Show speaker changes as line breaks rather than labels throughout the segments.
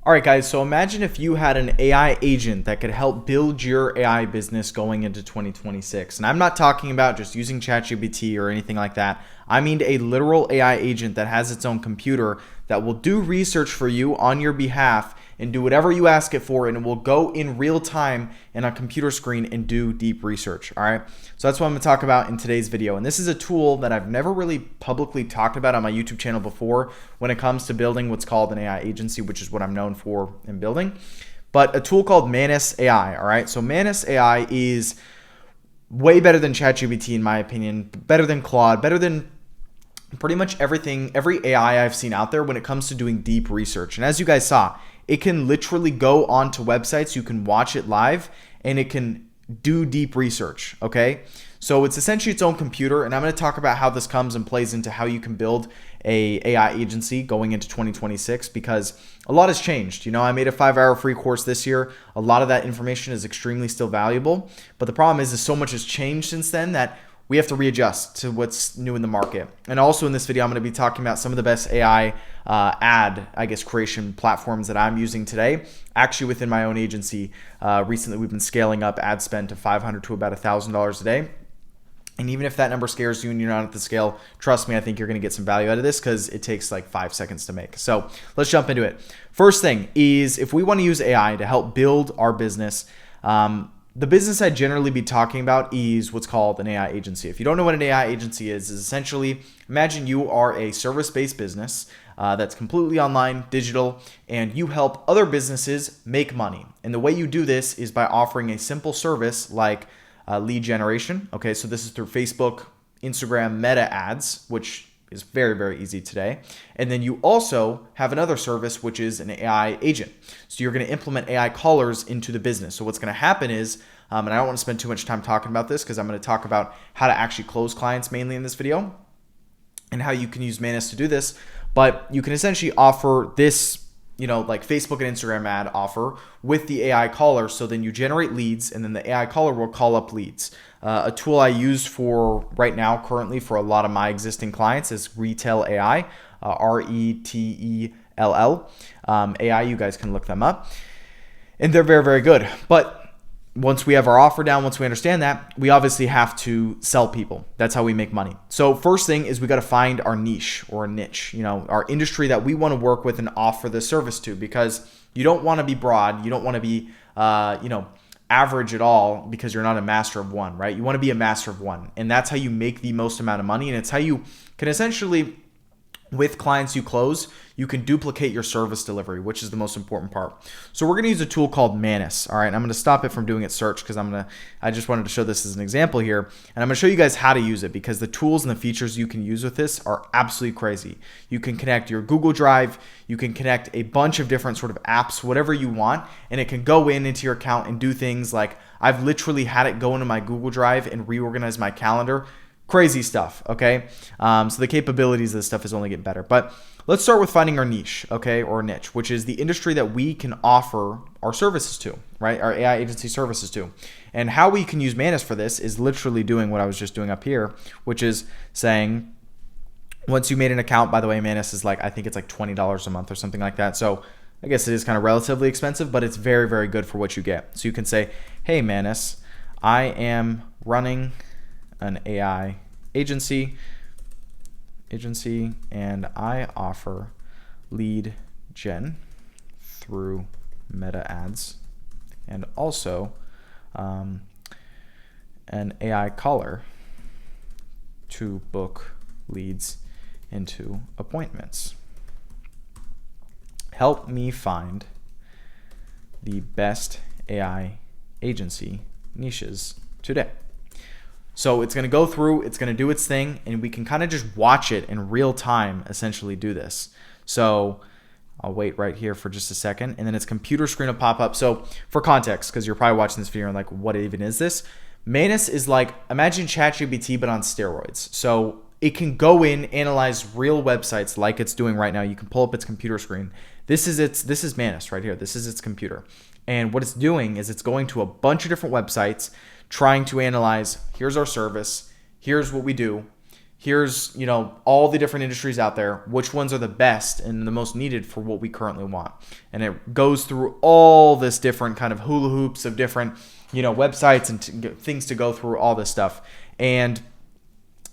All right, guys, so imagine if you had an AI agent that could help build your AI business going into 2026. And I'm not talking about just using ChatGPT or anything like that. I mean a literal AI agent that has its own computer that will do research for you on your behalf and do whatever you ask it for, and it will go in real time in a computer screen and do deep research. All right, so that's what I'm going to talk about in today's video. And this is a tool that I've never really publicly talked about on my YouTube channel before when it comes to building what's called an AI agency, which is what I'm known for in building. But a tool called Manus AI. All right, so Manus AI is way better than ChatGPT in my opinion, better than Claude, better than pretty much everything, every AI I've seen out there when it comes to doing deep research. And as you guys saw, it can literally go onto websites, you can watch it live, and it can do deep research, okay? So it's essentially its own computer, and I'm going to talk about how this comes and plays into how you can build a AI agency going into 2026, because a lot has changed. You know, I made a 5-hour free course this year. A lot of that information is extremely still valuable, but the problem is so much has changed since then that we have to readjust to what's new in the market. And also in this video, I'm going to be talking about some of the best AI creation platforms that I'm using today. Actually, within my own agency, recently we've been scaling up ad spend to $500 to about $1,000 a day. And even if that number scares you and you're not at the scale, trust me, I think you're going to get some value out of this because it takes like 5 seconds to make. So let's jump into it. First thing is, if we want to use AI to help build our business, the business I'd generally be talking about is what's called an AI agency. If you don't know what an AI agency is essentially, imagine you are a service-based business that's completely online, digital, and you help other businesses make money. And the way you do this is by offering a simple service like lead generation. Okay, so this is through Facebook, Instagram, Meta ads, which is very, very easy today. And then you also have another service, which is an AI agent. So you're going to implement AI callers into the business. So what's going to happen is, and I don't want to spend too much time talking about this because I'm going to talk about how to actually close clients mainly in this video and how you can use Manus to do this. But you can essentially offer this, like Facebook and Instagram ad offer with the AI caller. So then you generate leads and then the AI caller will call up leads. A tool I use for right now currently for a lot of my existing clients is Retail AI, RETELL AI. You guys can look them up. And they're very, very good. But once we have our offer down, once we understand that, we obviously have to sell people. That's how we make money. So first thing is we got to find our niche or a niche, our industry that we want to work with and offer the service to, because you don't want to be broad. You don't want to be, average at all because you're not a master of one, right? You want to be a master of one. And that's how you make the most amount of money. And it's how you can essentially, with clients you close, you can duplicate your service delivery, which is the most important part. So we're going to use a tool called Manus. All right. And I'm going to stop it from doing its search because I just wanted to show this as an example here. And I'm going to show you guys how to use it because the tools and the features you can use with this are absolutely crazy. You can connect your Google Drive. You can connect a bunch of different sort of apps, whatever you want, and it can go into your account and do things like I've literally had it go into my Google Drive and reorganize my calendar. Crazy stuff, okay? So the capabilities of this stuff is only getting better. But let's start with finding our niche, okay, or niche, which is the industry that we can offer our services to, right? Our AI agency services to. And how we can use Manus for this is literally doing what I was just doing up here, which is saying, once you made an account, by the way, Manus is I think it's like $20 a month or something like that. So I guess it is kind of relatively expensive, but it's very, very good for what you get. So you can say, hey, Manus, I am running an AI agency and I offer lead gen through Meta ads and also an AI caller to book leads into appointments. Help me find the best AI agency niches today. So it's going to go through, it's going to do its thing, and we can kind of just watch it in real time essentially do this. So I'll wait right here for just a second, and then its computer screen will pop up. So for context, because you're probably watching this video and like, what even is this? Manus is like, imagine ChatGPT but on steroids. So it can go in, analyze real websites like it's doing right now. You can pull up its computer screen. This is Manus right here. This is its computer. And what it's doing is it's going to a bunch of different websites, trying to analyze, here's our service, here's what we do, here's, all the different industries out there, which ones are the best and the most needed for what we currently want. And it goes through all this different kind of hula hoops of different, websites and things to go through, all this stuff. And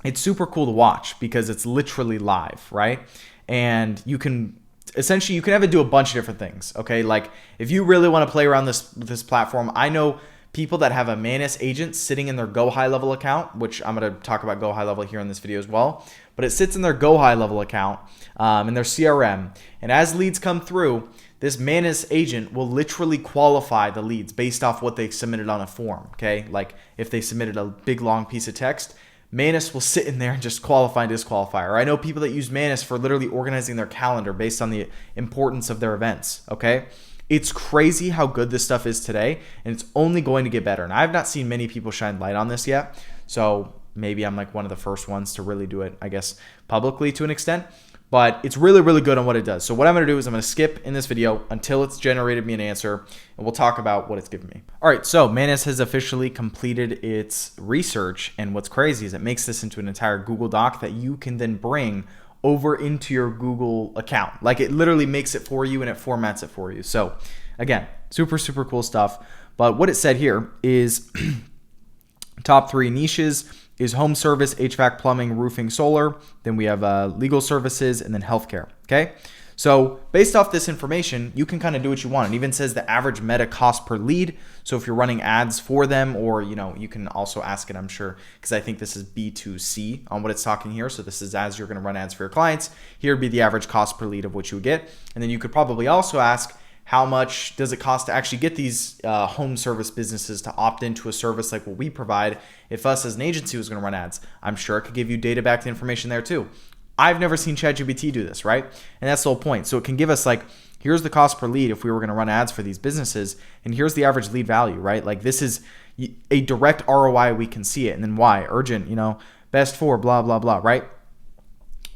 it's super cool to watch because it's literally live, right? And you can have it do a bunch of different things, okay? Like if you really want to play around this platform, I know people that have a Manus agent sitting in their GoHighLevel account, which I'm going to talk about GoHighLevel here in this video as well, but it sits in their GoHighLevel account in their CRM. And as leads come through, this Manus agent will literally qualify the leads based off what they submitted on a form, okay? Like if they submitted a big long piece of text, Manus will sit in there and just qualify and disqualify. Or I know people that use Manus for literally organizing their calendar based on the importance of their events, okay? It's crazy how good this stuff is today, and it's only going to get better. And I've not seen many people shine light on this yet, so maybe I'm like one of the first ones to really do it, I guess, publicly to an extent. But it's really, really good on what it does. So what I'm going to do is I'm going to skip in this video until it's generated me an answer, and we'll talk about what it's given me. All right, so Manus has officially completed its research, and what's crazy is it makes this into an entire Google Doc that you can then bring over into your Google account. Like it literally makes it for you and it formats it for you. So again, super, super cool stuff. But what it said here is top 3 niches is home service, HVAC, plumbing, roofing, solar. Then we have legal services and then healthcare. Okay. So based off this information, you can kind of do what you want. It even says the average meta cost per lead. So if you're running ads for them, or, you can also ask it, I'm sure, because I think this is B2C on what it's talking here. So this is as you're going to run ads for your clients. Here would be the average cost per lead of what you would get. And then you could probably also ask, how much does it cost to actually get these home service businesses to opt into a service like what we provide? If us as an agency was going to run ads, I'm sure it could give you data backed information there too. I've never seen ChatGPT do this, right? And that's the whole point. So it can give us like, here's the cost per lead if we were going to run ads for these businesses, and here's the average lead value, right? Like this is a direct ROI, we can see it. And then why? Urgent, best for, blah, blah, blah, right?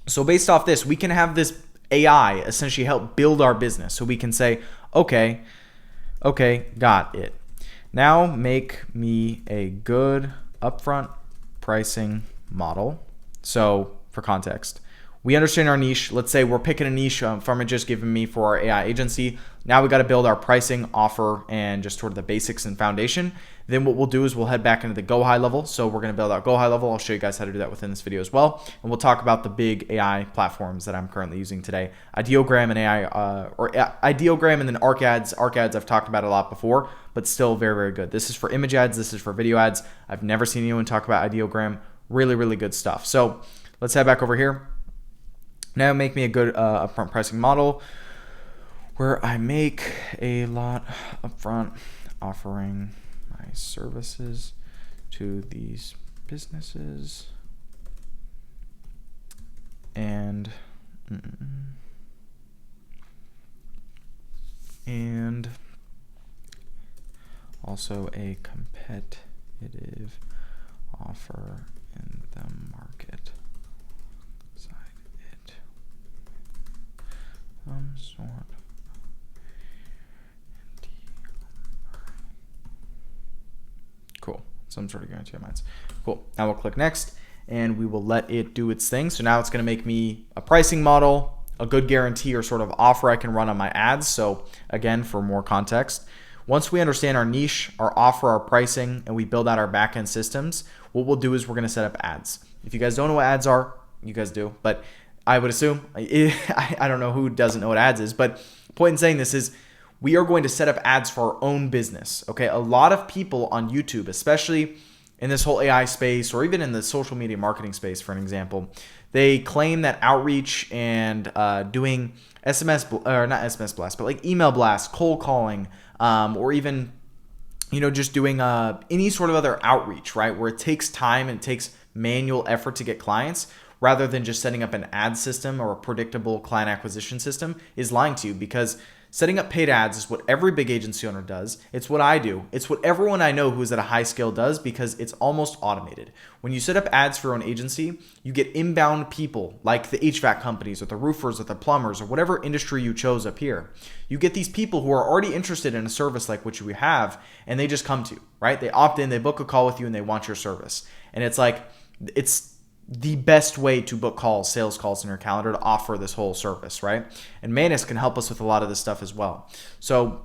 So based off this, we can have this AI essentially help build our business. So we can say, okay, got it. Now make me a good upfront pricing model. So for context, we understand our niche. Let's say we're picking a niche Pharma just given me for our AI agency. Now we got to build our pricing, offer, and just sort of the basics and foundation. Then what we'll do is we'll head back into the GoHighLevel. So we're going to build out GoHighLevel. I'll show you guys how to do that within this video as well. And we'll talk about the big AI platforms that I'm currently using today. Ideogram and Ideogram and then Arc Ads. Arc Ads I've talked about a lot before, but still very, very good. This is for image ads. This is for video ads. I've never seen anyone talk about Ideogram. Really, really good stuff. So let's head back over here. Now make me a good upfront pricing model where I make a lot upfront offering my services to these businesses and also a competitive offer in the market. Some sort. Cool. Some sort of guarantee on mines. Cool. Now we'll click next and we will let it do its thing. So now it's going to make me a pricing model, a good guarantee or sort of offer I can run on my ads. So again, for more context, once we understand our niche, our offer, our pricing, and we build out our backend systems, what we'll do is we're going to set up ads. If you guys don't know what ads are, you guys do, but I would assume, I don't know who doesn't know what ads is, but the point in saying this is we are going to set up ads for our own business, okay? A lot of people on YouTube, especially in this whole AI space or even in the social media marketing space, for an example, they claim that outreach and doing SMS, or not SMS blasts, but like email blasts, cold calling, or even, just doing any sort of other outreach, right? Where it takes time and it takes manual effort to get clients, rather than just setting up an ad system or a predictable client acquisition system, is lying to you, because setting up paid ads is what every big agency owner does. It's what I do. It's what everyone I know who's at a high scale does, because it's almost automated. When you set up ads for your own agency, you get inbound people like the HVAC companies or the roofers or the plumbers or whatever industry you chose up here. You get these people who are already interested in a service like what you have, and they just come to you, right? They opt in, they book a call with you, and they want your service. And it's like, the best way to book calls, sales calls in your calendar to offer this whole service, right? And Manus can help us with a lot of this stuff as well. So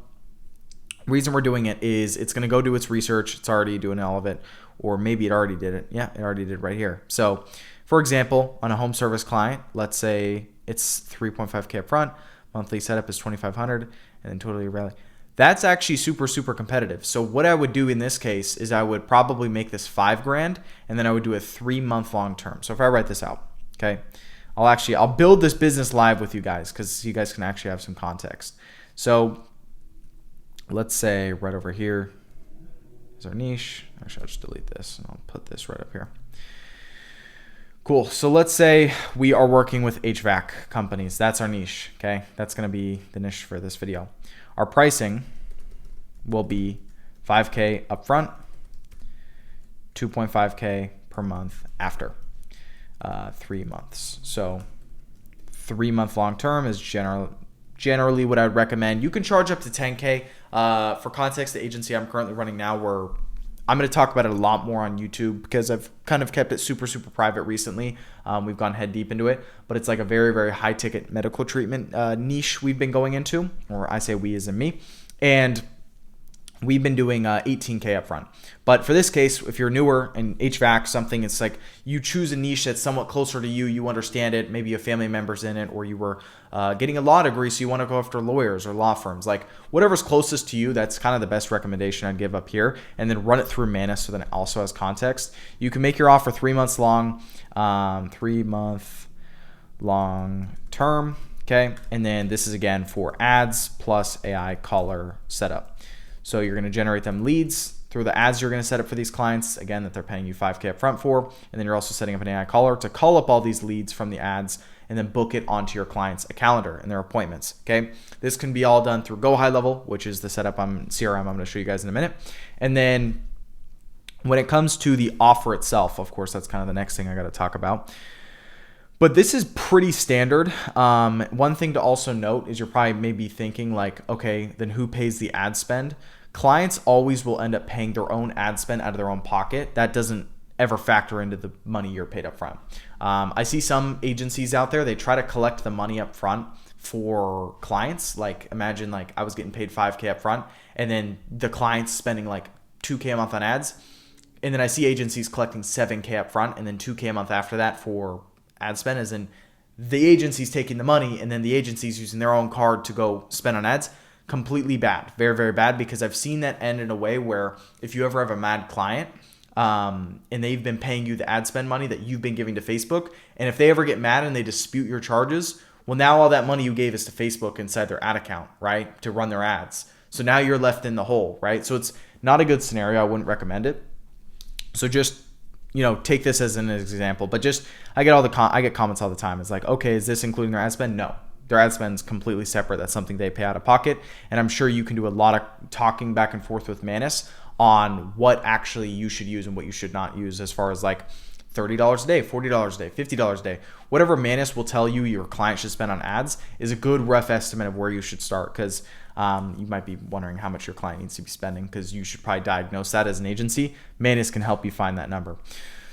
reason we're doing it is it's going to go do its research. It's already doing all of it, or maybe it already did it. Yeah, it already did right here. So for example, on a home service client, let's say it's 3.5K up front, monthly setup is 2,500, and then totally rally. That's actually super, super competitive. So what I would do in this case is I would probably make this $5,000, and then I would do a 3-month long term. So if I write this out, okay, I'll build this business live with you guys because you guys can actually have some context. So let's say right over here is our niche. Actually, I'll just delete this and I'll put this right up here. Cool. So let's say we are working with HVAC companies. That's our niche. Okay. That's going to be the niche for this video. Our pricing will be 5K upfront, 2.5K per month after 3 months. So 3-month long term is generally what I would recommend. You can charge up to 10K. For context, the agency I'm currently running now, where I'm going to talk about it a lot more on YouTube because I've kind of kept it super, super private recently. We've gone head deep into it, but it's like a very, very high ticket medical treatment niche we've been going into, or I say we as in me. And we've been doing 18K upfront. But for this case, if you're newer in HVAC, something, it's like you choose a niche that's somewhat closer to you. You understand it. Maybe you have family members in it, or you were getting a law degree, so you want to go after lawyers or law firms. Like whatever's closest to you, that's kind of the best recommendation I'd give up here. And then run it through Manus so that it also has context. You can make your offer 3 months long, 3-month long term. Okay. And then this is again for ads plus AI caller setup. So you're going to generate them leads through the ads you're going to set up for these clients, again, that they're paying you 5K up front for. And then you're also setting up an AI caller to call up all these leads from the ads and then book it onto your client's calendar and their appointments. Okay. This can be all done through GoHighLevel, which is the setup CRM I'm going to show you guys in a minute. And then when it comes to the offer itself, of course, that's kind of the next thing I got to talk about. But this is pretty standard. One thing to also note is you're probably maybe thinking like, okay, then who pays the ad spend? Clients always will end up paying their own ad spend out of their own pocket. That doesn't ever factor into the money you're paid up front. I see some agencies out there, they try to collect the money up front for clients. Like imagine like I was getting paid 5K up front and then the client's spending like 2K a month on ads. And then I see agencies collecting 7K up front and then 2K a month after that for ad spend, as in the agency's taking the money and then the agency's using their own card to go spend on ads. Completely bad. Very, very bad, because I've seen that end in a way where if you ever have a mad client and they've been paying you the ad spend money that you've been giving to Facebook, and if they ever get mad and they dispute your charges, well, now all that money you gave is to Facebook inside their ad account, right, to run their ads. So now you're left in the hole, right? So it's not a good scenario. I wouldn't recommend it. So just take this as an example, but just I get comments all the time. It's like, okay, is this including their ad spend? No, their ad spend is completely separate. That's something they pay out of pocket. And I'm sure you can do a lot of talking back and forth with Manus on what actually you should use and what you should not use, as far as like $30 a day, $40 a day, $50 a day. Whatever Manus will tell you your client should spend on ads is a good rough estimate of where you should start, because you might be wondering how much your client needs to be spending, because you should probably diagnose that as an agency. Manus can help you find that number.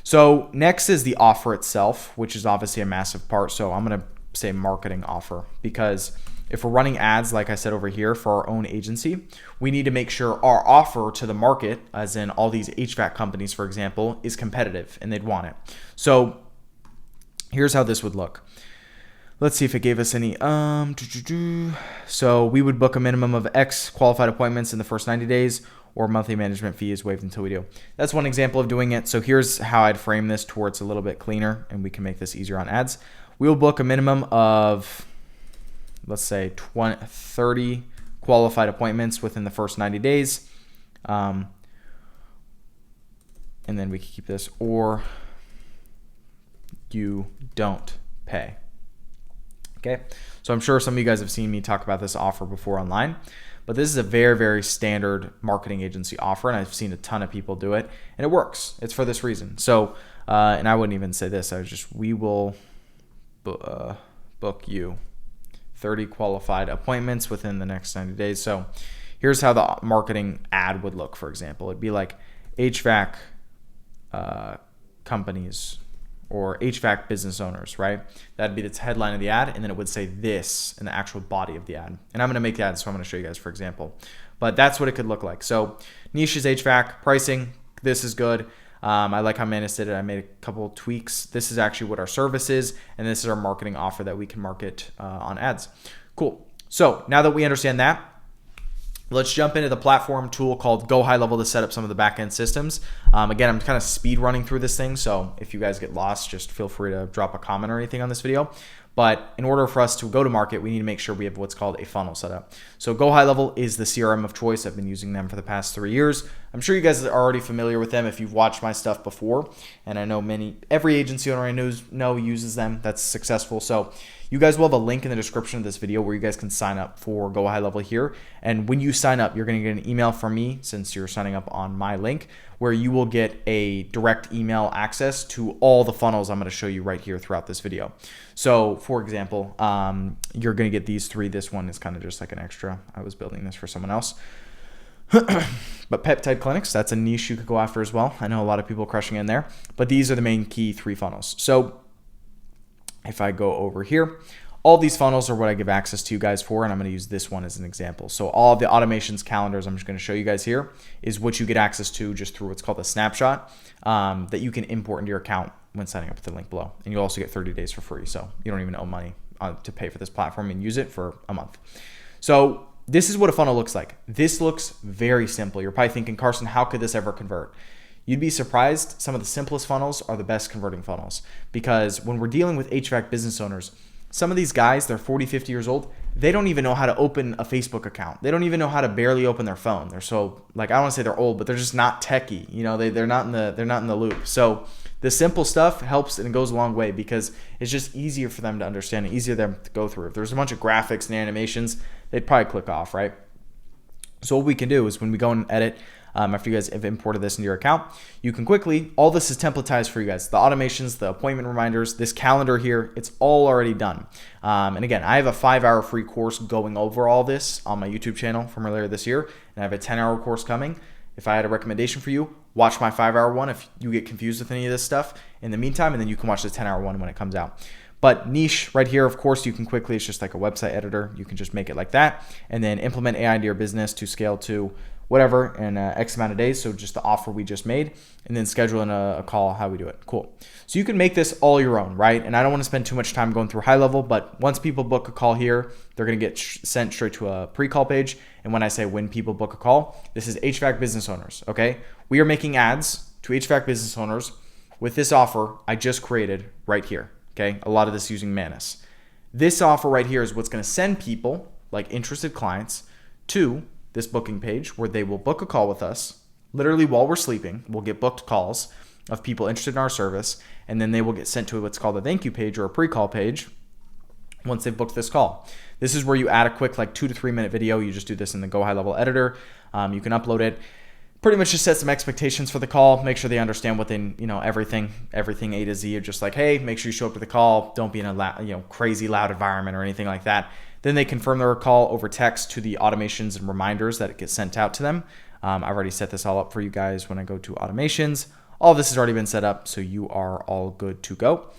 So next is the offer itself, which is obviously a massive part. So I'm going to say marketing offer, because if we're running ads, like I said over here, for our own agency, we need to make sure our offer to the market, as in all these HVAC companies, for example, is competitive and they'd want it. So here's how this would look. Let's see if it gave us any. So we would book a minimum of X qualified appointments in the first 90 days, or monthly management fee is waived until we do. That's one example of doing it. So here's how I'd frame this to where it's a little bit cleaner and we can make this easier on ads. We'll book a minimum of, let's say, 30 qualified appointments within the first 90 days. And then we can keep this, or you don't pay. Okay, so I'm sure some of you guys have seen me talk about this offer before online, but this is a very, very standard marketing agency offer, and I've seen a ton of people do it, and it works. It's for this reason. So, and I wouldn't even say this. We will book you 30 qualified appointments within the next 90 days. So here's how the marketing ad would look, for example. It'd be like HVAC companies or HVAC business owners, right? That'd be the headline of the ad, and then it would say this in the actual body of the ad. And I'm going to make that, so I'm going to show you guys, for example. But that's what it could look like. So niche is HVAC, pricing, this is good. I like how Manus did it. I made a couple of tweaks. This is actually what our service is, and this is our marketing offer that we can market on ads. Cool. So now that we understand that, let's jump into the platform tool called GoHighLevel to set up some of the backend systems. Again, I'm kind of speed running through this thing, so if you guys get lost, just feel free to drop a comment or anything on this video. But in order for us to go to market, we need to make sure we have what's called a funnel set up. So GoHighLevel is the CRM of choice. I've been using them for the past 3 years. I'm sure you guys are already familiar with them if you've watched my stuff before. And I know every agency owner I know uses them that's successful. So you guys will have a link in the description of this video where you guys can sign up for GoHighLevel here. And when you sign up, you're going to get an email from me, since you're signing up on my link, where you will get a direct email access to all the funnels I'm going to show you right here throughout this video. So for example, you're going to get these 3. This one is kind of just like an extra. I was building this for someone else. But peptide clinics, that's a niche you could go after as well. I know a lot of people crushing in there, but these are the main key 3 funnels. So if I go over here, all these funnels are what I give access to you guys for, and I'm going to use this one as an example. So all of the automations, calendars, I'm just going to show you guys here, is what you get access to just through what's called a snapshot that you can import into your account when signing up with the link below. And you'll also get 30 days for free, so you don't even owe money to pay for this platform and use it for a month. So this is what a funnel looks like. This looks very simple. You're probably thinking, Carson, how could this ever convert? You'd be surprised. Some of the simplest funnels are the best converting funnels, because when we're dealing with HVAC business owners, some of these guys, they're 40, 50 years old. They don't even know how to open a Facebook account. They don't even know how to barely open their phone. They're so, like, I don't want to say they're old, but they're just not techie. You know, they're not in the loop. So the simple stuff helps, and it goes a long way, because it's just easier for them to understand and easier for them to go through. If there's a bunch of graphics and animations, they'd probably click off, right? So what we can do is when we go and edit, after you guys have imported this into your account, you can quickly, all this is templatized for you guys. The automations, the appointment reminders, this calendar here, it's all already done. And again, I have a 5-hour free course going over all this on my YouTube channel from earlier this year, and I have a 10-hour course coming. If I had a recommendation for you, watch my 5-hour one if you get confused with any of this stuff in the meantime, and then you can watch the 10-hour one when it comes out. But niche right here, of course, you can quickly, it's just like a website editor. You can just make it like that, and then implement AI into your business to scale to whatever in X amount of days. So just the offer we just made, and then schedule in a call, how we do it. Cool. So you can make this all your own, right? And I don't want to spend too much time going through high level, but once people book a call here, they're going to get sent straight to a pre-call page. And when I say when people book a call, this is HVAC business owners, okay? We are making ads to HVAC business owners with this offer I just created right here, okay? A lot of this using Manus. This offer right here is what's going to send people, like interested clients, to this booking page where they will book a call with us. Literally while we're sleeping, we'll get booked calls of people interested in our service, and then they will get sent to what's called a thank you page or a pre-call page once they've booked this call. This is where you add a quick 2 to 3 minute video. You just do this in the GoHighLevel editor. You can upload it. Pretty much just set some expectations for the call. Make sure they understand what they, everything A to Z. You're just like, hey, make sure you show up to the call. Don't be in a crazy loud environment or anything like that. Then they confirm their call over text to the automations and reminders that it gets sent out to them. I've already set this all up for you guys when I go to automations. All this has already been set up, so you are all good to go.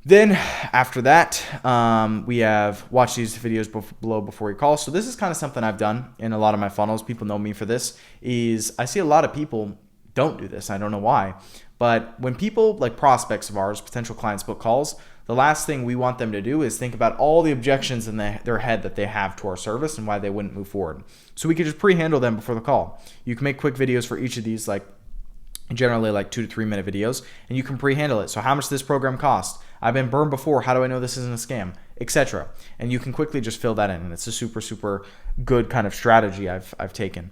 Then after that, we have watch these videos below before you call. So this is kind of something I've done in a lot of my funnels. People know me for this. Is I see a lot of people don't do this. I don't know why. But when people, like prospects of ours, potential clients, book calls, the last thing we want them to do is think about all the objections in their head that they have to our service and why they wouldn't move forward. So we could just pre-handle them before the call. You can make quick videos for each of these, generally 2 to 3 minute videos, and you can pre-handle it. So how much does this program cost? I've been burned before. How do I know this isn't a scam? Etc. And you can quickly just fill that in, and it's a super, super good kind of strategy I've taken.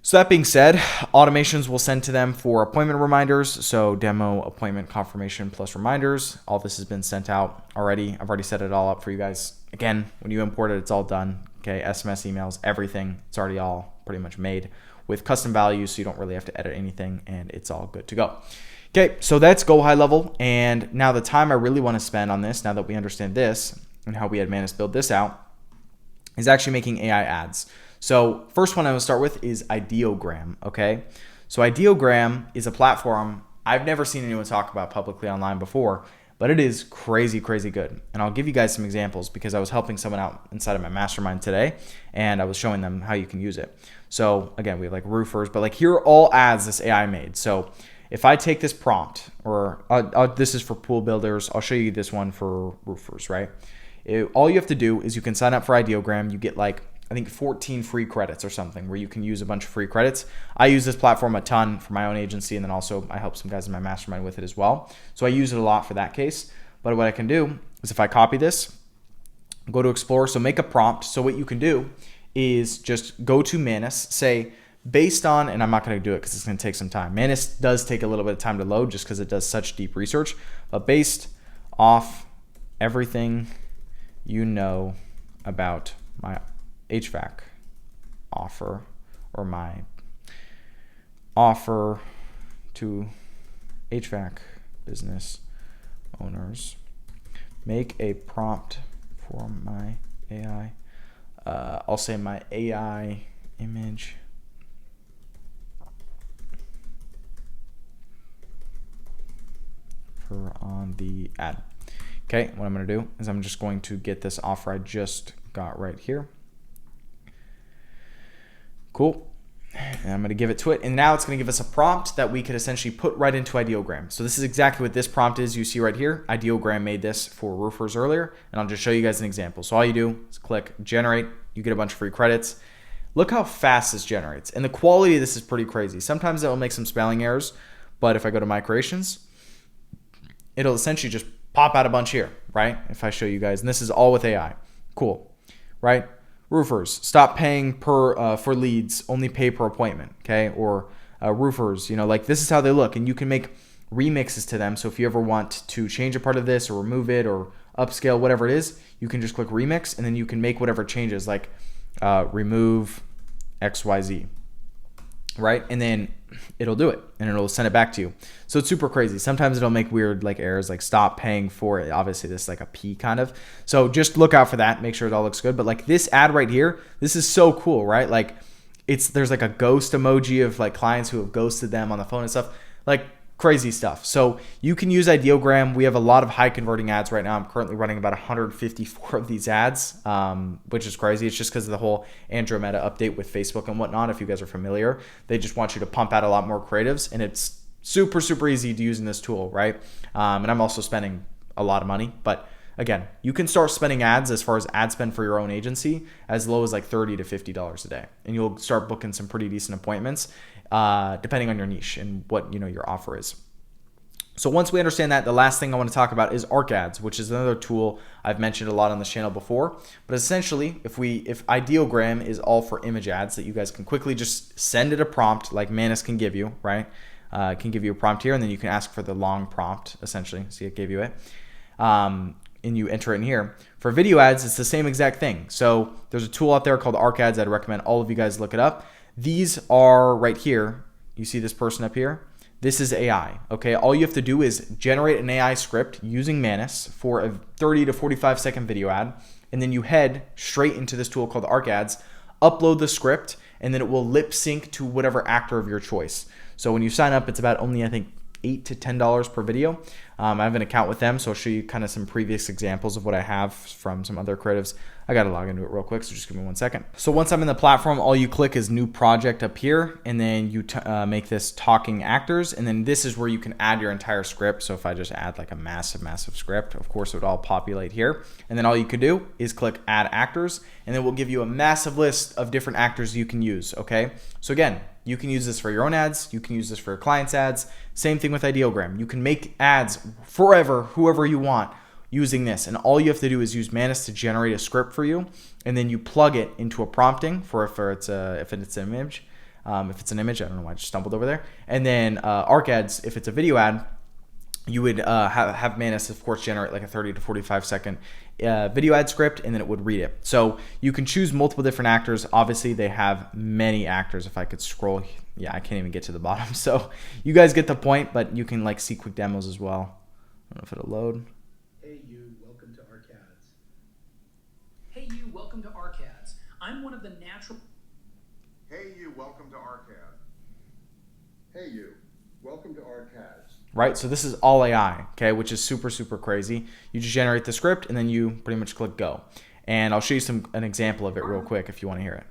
So that being said, automations will send to them for appointment reminders. So demo, appointment confirmation plus reminders. All this has been sent out already. I've already set it all up for you guys. Again, when you import it, it's all done. Okay, SMS, emails, everything. It's already all pretty much made with custom values, so you don't really have to edit anything, and it's all good to go. Okay, so that's GoHighLevel. And now the time I really want to spend on this, now that we understand this and how we had Manus build this out, is actually making AI ads. So first one I will start with is Ideogram, okay? So Ideogram is a platform I've never seen anyone talk about publicly online before, but it is crazy, crazy good. And I'll give you guys some examples because I was helping someone out inside of my mastermind today, and I was showing them how you can use it. So again, we have like roofers, but like here are all ads this AI made. So if I take this prompt, or this is for pool builders, I'll show you this one for roofers, right? All you have to do is you can sign up for Ideogram. You get like, I think 14 free credits or something where you can use a bunch of free credits. I use this platform a ton for my own agency, and then also I help some guys in my mastermind with it as well. So I use it a lot for that case. But what I can do is if I copy this, go to Explore, so make a prompt. So what you can do is just go to Manus, say based on, and I'm not going to do it because it's going to take some time. Manus does take a little bit of time to load just because it does such deep research, but based off everything you know about my HVAC offer, or my offer to HVAC business owners, make a prompt for my AI. I'll say my AI image for on the ad. Okay, what I'm going to do is I'm just going to get this offer I just got right here. Cool. And I'm going to give it to it. And now it's going to give us a prompt that we could essentially put right into Ideogram. So this is exactly what this prompt is. You see right here, Ideogram made this for roofers earlier. And I'll just show you guys an example. So all you do is click generate. You get a bunch of free credits. Look how fast this generates. And the quality of this is pretty crazy. Sometimes it will make some spelling errors. But if I go to my creations, it'll essentially just pop out a bunch here, right? If I show you guys, and this is all with AI. Cool, right? Roofers, stop paying for leads, only pay per appointment, okay? Or roofers, like this is how they look, and you can make remixes to them. So if you ever want to change a part of this or remove it or upscale, whatever it is, you can just click remix, and then you can make whatever changes, like remove XYZ, right? And then it'll do it, and it'll send it back to you. So it's super crazy. Sometimes it'll make weird like errors, like stop paying for it. Obviously this is like a P kind of. So just look out for that. Make sure it all looks good. But like this ad right here, this is so cool, right? Like there's like a ghost emoji of like clients who have ghosted them on the phone and stuff. Like crazy stuff. So you can use Ideogram. We have a lot of high converting ads right now. I'm currently running about 154 of these ads, which is crazy. It's just because of the whole Andromeda update with Facebook and whatnot. If you guys are familiar, they just want you to pump out a lot more creatives, and it's super, super easy to use in this tool, right? And I'm also spending a lot of money, but again, you can start spending ads as far as ad spend for your own agency as low as like $30 to $50 a day. And you'll start booking some pretty decent appointments depending on your niche and what your offer is. So once we understand that, the last thing I want to talk about is ARC ads, which is another tool I've mentioned a lot on this channel before. But essentially, if Ideogram is all for image ads that you guys can quickly just send it a prompt like Manus can give you, right? It can give you a prompt here, and then you can ask for the long prompt, essentially. See, it gave you it. And you enter it in here. For video ads, it's the same exact thing. So there's a tool out there called ARC ads. I'd recommend all of you guys look it up. These are right here. You see this person up here? This is AI, okay? All you have to do is generate an AI script using Manus for a 30 to 45 second video ad, and then you head straight into this tool called ARC ads, upload the script, and then it will lip sync to whatever actor of your choice. So when you sign up, it's about only, I think, $8 to $10 per video. I have an account with them, so I'll show you kind of some previous examples of what I have from some other creatives. I got to log into it real quick, so just give me 1 second. So once I'm in the platform, all you click is new project up here, and then you make this talking actors, and then this is where you can add your entire script. So if I just add like a massive, massive script, of course it would all populate here. And then all you could do is click add actors, and then we'll give you a massive list of different actors you can use, okay? So again, you can use this for your own ads. You can use this for your clients' ads. Same thing with Ideogram. You can make ads forever, whoever you want, using this. And all you have to do is use Manus to generate a script for you, and then you plug it into a prompting for if it's an image. If it's an image, I don't know why I just stumbled over there. And then ARC ads, if it's a video ad, you would have Manus, of course, generate like a 30 to 45 second video ad script, and then it would read it. So you can choose multiple different actors. Obviously, they have many actors. If I could scroll, yeah, I can't even get to the bottom. So you guys get the point, but you can like see quick demos as well. I don't know if it'll load.
Hey you, welcome to ARCADS. Hey you, welcome to ARCADS. I'm one of the natural...
Hey you, welcome to ARCAD. Hey you, Welcome to ARCADS.
Right? So this is all AI, okay, which is super, super crazy. You just generate the script and then you pretty much click go. And I'll show you an example of it real quick if you want to hear it.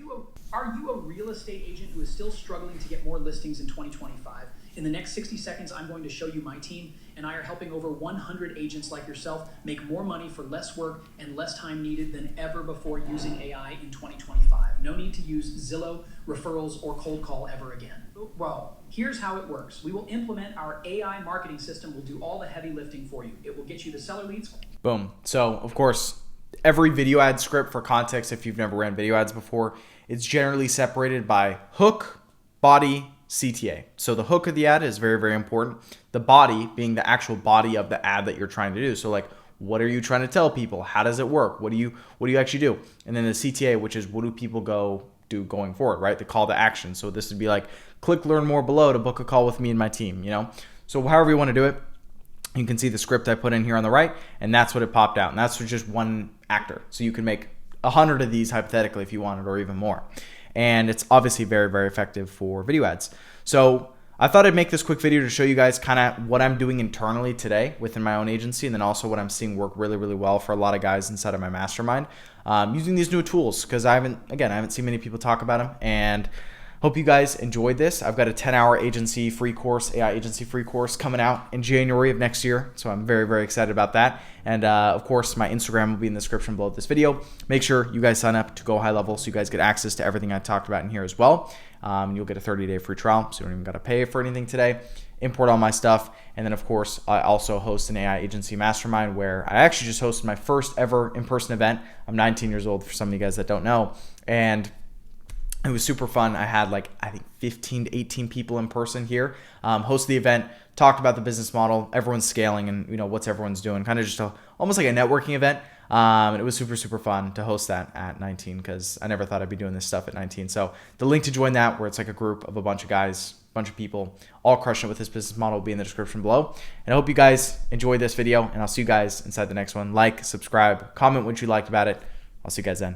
Are you a real estate agent who is still struggling to get more listings in 2025? In the next 60 seconds, I'm going to show you my team, and I are helping over 100 agents like yourself make more money for less work and less time needed than ever before using AI in 2025. No need to use Zillow, referrals, or cold call ever again. Well, here's how it works. We will implement our AI marketing system. We'll do all the heavy lifting for you. It will get you the seller leads.
Boom. So, of course, every video ad script, for context, if you've never ran video ads before, it's generally separated by hook, body, CTA. So the hook of the ad is very, very important. The body being the actual body of the ad that you're trying to do. So like, what are you trying to tell people? How does it work? What do you actually do? And then the CTA, which is what do people go do going forward, right? The call to action. So this would be like, click learn more below to book a call with me and my team, you know? So however you want to do it, you can see the script I put in here on the right, and that's what it popped out. And that's for just one actor. So you can make 100 of these hypothetically if you wanted, or even more. And it's obviously very, very effective for video ads. So I thought I'd make this quick video to show you guys kind of what I'm doing internally today within my own agency, and then also what I'm seeing work really, really well for a lot of guys inside of my mastermind, using these new tools, because I haven't seen many people talk about them. And hope you guys enjoyed this. I've got a 10-hour agency free course, AI agency free course coming out in January of next year. So I'm very, very excited about that. And of course, my Instagram will be in the description below this video. Make sure you guys sign up to GoHighLevel so you guys get access to everything I talked about in here as well. You'll get a 30-day free trial, so you don't even got to pay for anything today. Import all my stuff. And then, of course, I also host an AI agency mastermind where I actually just hosted my first ever in-person event. I'm 19 years old for some of you guys that don't know. And it was super fun. I had I think 15 to 18 people in person here. Hosted the event, talked about the business model, everyone's scaling, and what's everyone's doing. Kind of just almost like a networking event. And it was super, super fun to host that at 19 because I never thought I'd be doing this stuff at 19. So the link to join that, where it's like a group of a bunch of guys, bunch of people, all crushing it with this business model, will be in the description below. And I hope you guys enjoyed this video, and I'll see you guys inside the next one. Like, subscribe, comment what you liked about it. I'll see you guys then.